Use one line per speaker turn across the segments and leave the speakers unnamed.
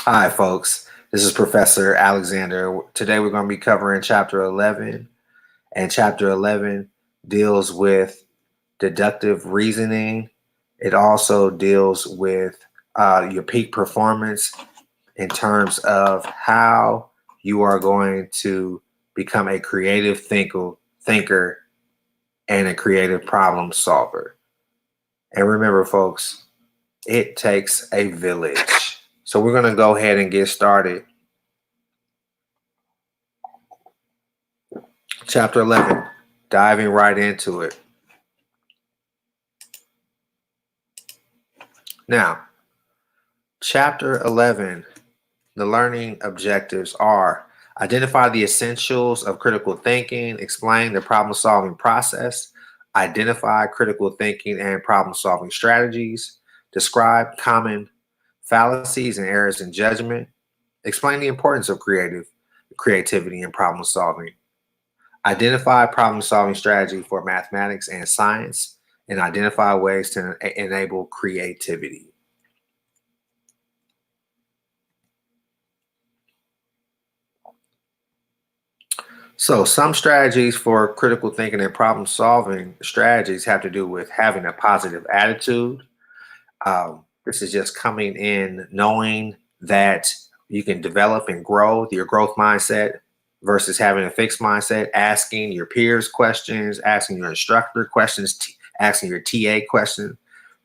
Hi, folks. This is Professor Alexander. Today we're going to be covering Chapter 11, and Chapter 11 deals with deductive reasoning. It also deals with your peak performance in terms of how you are going to become a creative thinker and a creative problem solver. And remember, folks, it takes a village. So we're going to go ahead and get started. Chapter 11, diving right into it. Now, Chapter 11, the learning objectives are identify the essentials of critical thinking, explain the problem solving process, identify critical thinking and problem solving strategies, describe common fallacies and errors in judgment, explain the importance of creativity and problem solving, identify problem solving strategy for mathematics and science, and identify ways to enable creativity. So, some strategies for critical thinking and problem solving strategies have to do with having a positive attitude. This is just coming in knowing that you can develop and grow your growth mindset versus having a fixed mindset, asking your peers questions, asking your instructor questions, asking your TA questions.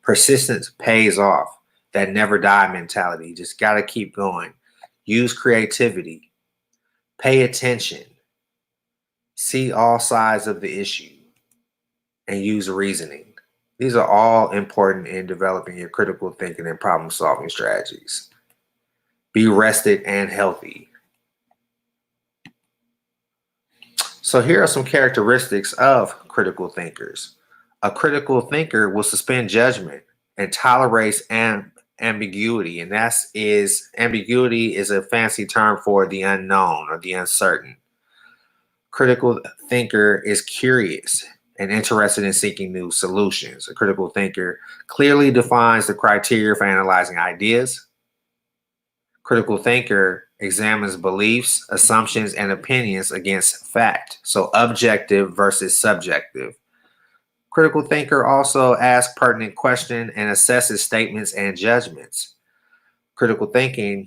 Persistence pays off. That never die mentality. You just got to keep going. Use creativity. Pay attention. See all sides of the issue and use reasoning. These are all important in developing your critical thinking and problem solving strategies. Be rested and healthy. So, here are some characteristics of critical thinkers. A critical thinker will suspend judgment and tolerates ambiguity, and ambiguity is a fancy term for the unknown or the uncertain. Critical thinker is curious and interested in seeking new solutions. A critical thinker clearly defines the criteria for analyzing ideas. Critical thinker examines beliefs, assumptions, and opinions against fact. So objective versus subjective. Critical thinker also asks pertinent questions and assesses statements and judgments. Critical thinking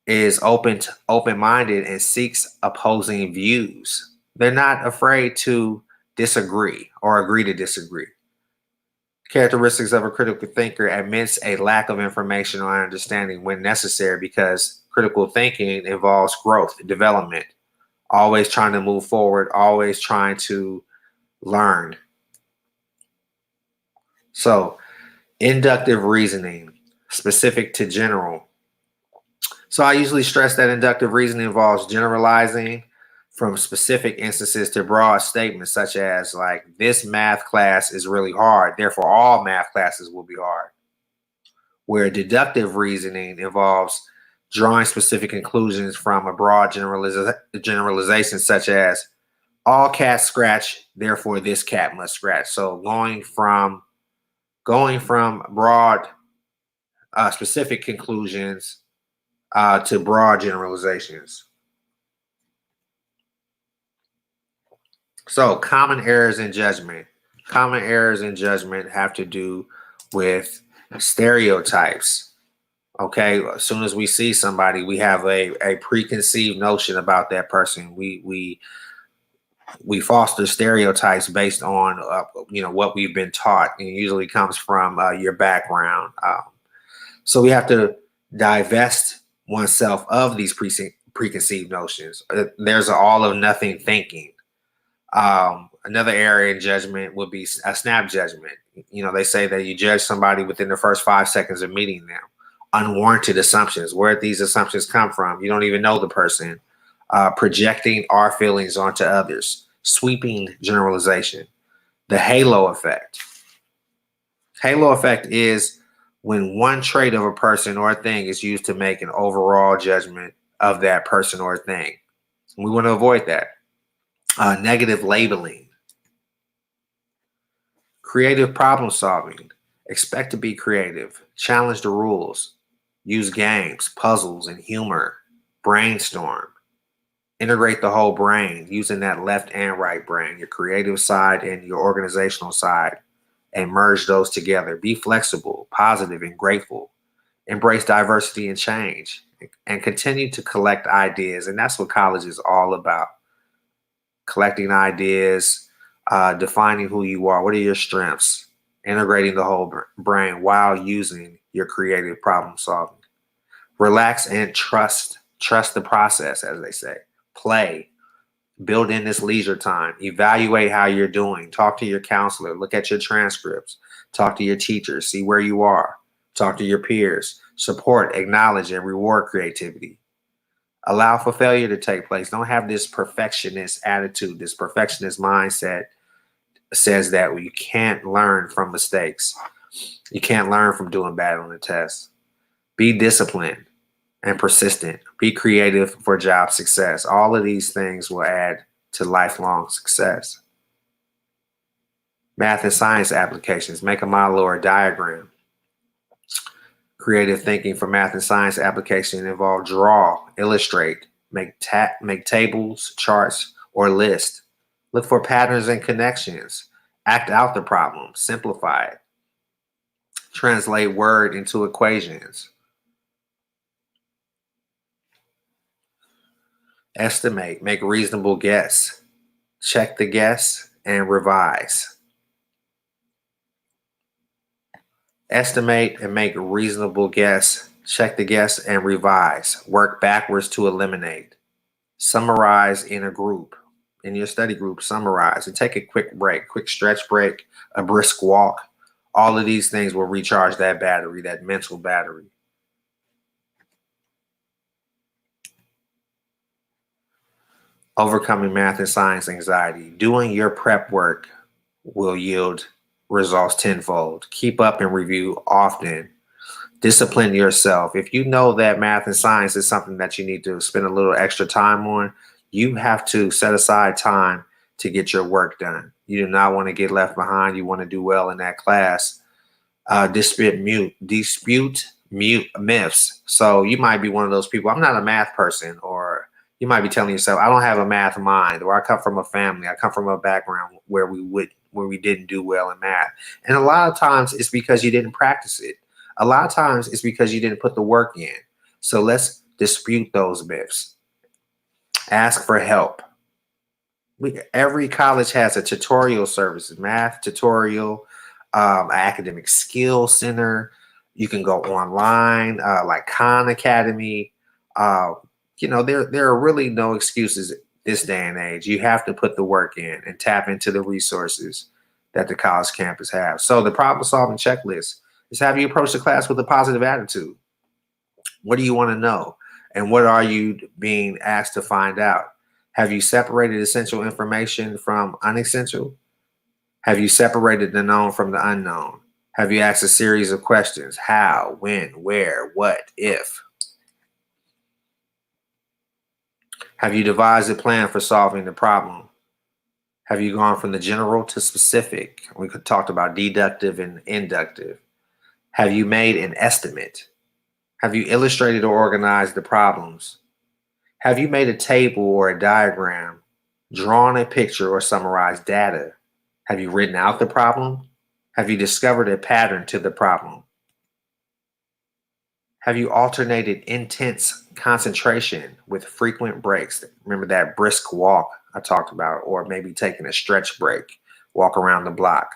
is open-minded and seeks opposing views. They're not afraid to disagree or agree to disagree. Characteristics of a critical thinker admits a lack of information or understanding when necessary because critical thinking involves growth, development, always trying to move forward, always trying to learn. So, inductive reasoning, specific to general. So I usually stress that inductive reasoning involves generalizing from specific instances to broad statements such as like this math class is really hard, therefore all math classes will be hard. Where deductive reasoning involves drawing specific conclusions from a broad generalization such as all cats scratch, therefore this cat must scratch. So going from broad specific conclusions to broad generalizations. So common errors in judgment. Common errors in judgment have to do with stereotypes. Okay, as soon as we see somebody, we have a preconceived notion about that person. We foster stereotypes based on what we've been taught, and it usually comes from your background. So we have to divest oneself of these preconceived notions. There's an all or nothing thinking. Another area in judgment would be a snap judgment. They say that you judge somebody within the first 5 seconds of meeting them. Unwarranted assumptions. Where these assumptions come from? You don't even know the person. Projecting our feelings onto others. Sweeping generalization. The halo effect. Halo effect is when one trait of a person or a thing is used to make an overall judgment of that person or thing. We want to avoid that. Negative labeling. Creative problem solving. Expect to be creative. Challenge the rules. Use games, puzzles, and humor. Brainstorm. Integrate the whole brain using that left and right brain, your creative side and your organizational side, and merge those together. Be flexible, positive, and grateful. Embrace diversity and change, and continue to collect ideas. And that's what college is all about: collecting ideas, defining who you are. What are your strengths? Integrating the whole brain while using your creative problem solving. Relax and trust. Trust the process, as they say. Play. Build in this leisure time. Evaluate how you're doing. Talk to your counselor. Look at your transcripts. Talk to your teachers. See where you are. Talk to your peers. Support, acknowledge, and reward creativity. Allow for failure to take place. Don't have this perfectionist attitude. This perfectionist mindset says that you can't learn from mistakes. You can't learn from doing bad on the test. Be disciplined and persistent. Be creative for job success. All of these things will add to lifelong success. Math and science applications. Make a model or a diagram. Creative thinking for math and science application involve draw, illustrate, make tables, charts, or list. Look for patterns and connections. Act out the problem. Simplify it. Translate word into equations. Estimate. Make reasonable guess. Check the guess and revise. Estimate and make reasonable guess. Check the guess and revise. Work backwards to eliminate. Summarize in a group. In your study group, summarize and take a quick break, quick stretch break, a brisk walk. All of these things will recharge that battery, that mental battery. Overcoming math and science anxiety. Doing your prep work will yield results tenfold. Keep up and review often. Discipline yourself. If you know that math and science is something that you need to spend a little extra time on, you have to set aside time to get your work done. You do not want to get left behind. You want to do well in that class. Dispute myths. So you might be one of those people. I'm not a math person, or you might be telling yourself, I don't have a math mind, or I come from a family. I come from a background where we didn't do well in math. And a lot of times it's because you didn't practice it. A lot of times it's because you didn't put the work in. So let's dispute those myths. Ask for help. Every college has a tutorial service, math tutorial, academic skills center. You can go online, like Khan Academy. There are really no excuses this day and age. You have to put the work in and tap into the resources that the college campus has. So the problem solving checklist is: have you approached the class with a positive attitude? What do you want to know? And what are you being asked to find out? Have you separated essential information from unessential? Have you separated the known from the unknown? Have you asked a series of questions? How, when, where, what, if? Have you devised a plan for solving the problem? Have you gone from the general to specific? We could talk about deductive and inductive. Have you made an estimate? Have you illustrated or organized the problems? Have you made a table or a diagram, drawn a picture, or summarized data? Have you written out the problem? Have you discovered a pattern to the problem? Have you alternated intense concentration with frequent breaks? Remember that brisk walk I talked about, or maybe taking a stretch break, walk around the block.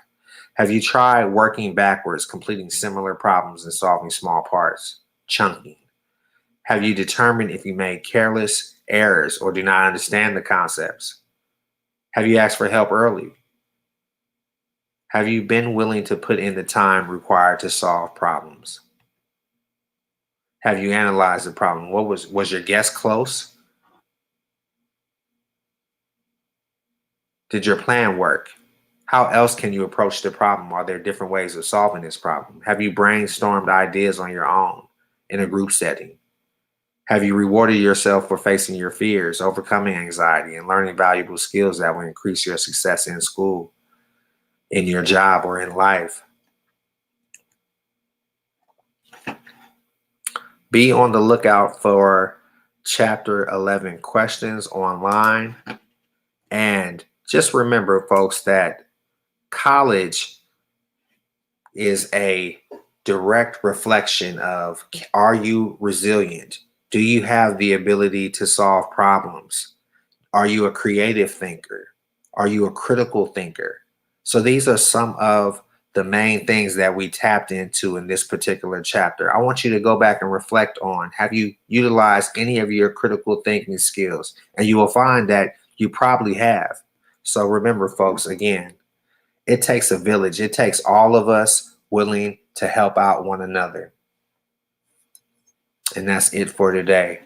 Have you tried working backwards, completing similar problems and solving small parts, chunking? Have you determined if you made careless errors or do not understand the concepts? Have you asked for help early? Have you been willing to put in the time required to solve problems? Have you analyzed the problem? Was your guess close? Did your plan work? How else can you approach the problem? Are there different ways of solving this problem? Have you brainstormed ideas on your own in a group setting? Have you rewarded yourself for facing your fears, overcoming anxiety, and learning valuable skills that will increase your success in school, in your job, or in life? Be on the lookout for Chapter 11 questions online. And just remember, folks, that college is a direct reflection of, are you resilient? Do you have the ability to solve problems? Are you a creative thinker? Are you a critical thinker? So these are some of the main things that we tapped into in this particular chapter. I want you to go back and reflect on, have you utilized any of your critical thinking skills? And you will find that you probably have. So remember, folks, again, it takes a village. It takes all of us willing to help out one another. And that's it for today.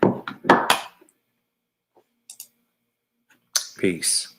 Peace.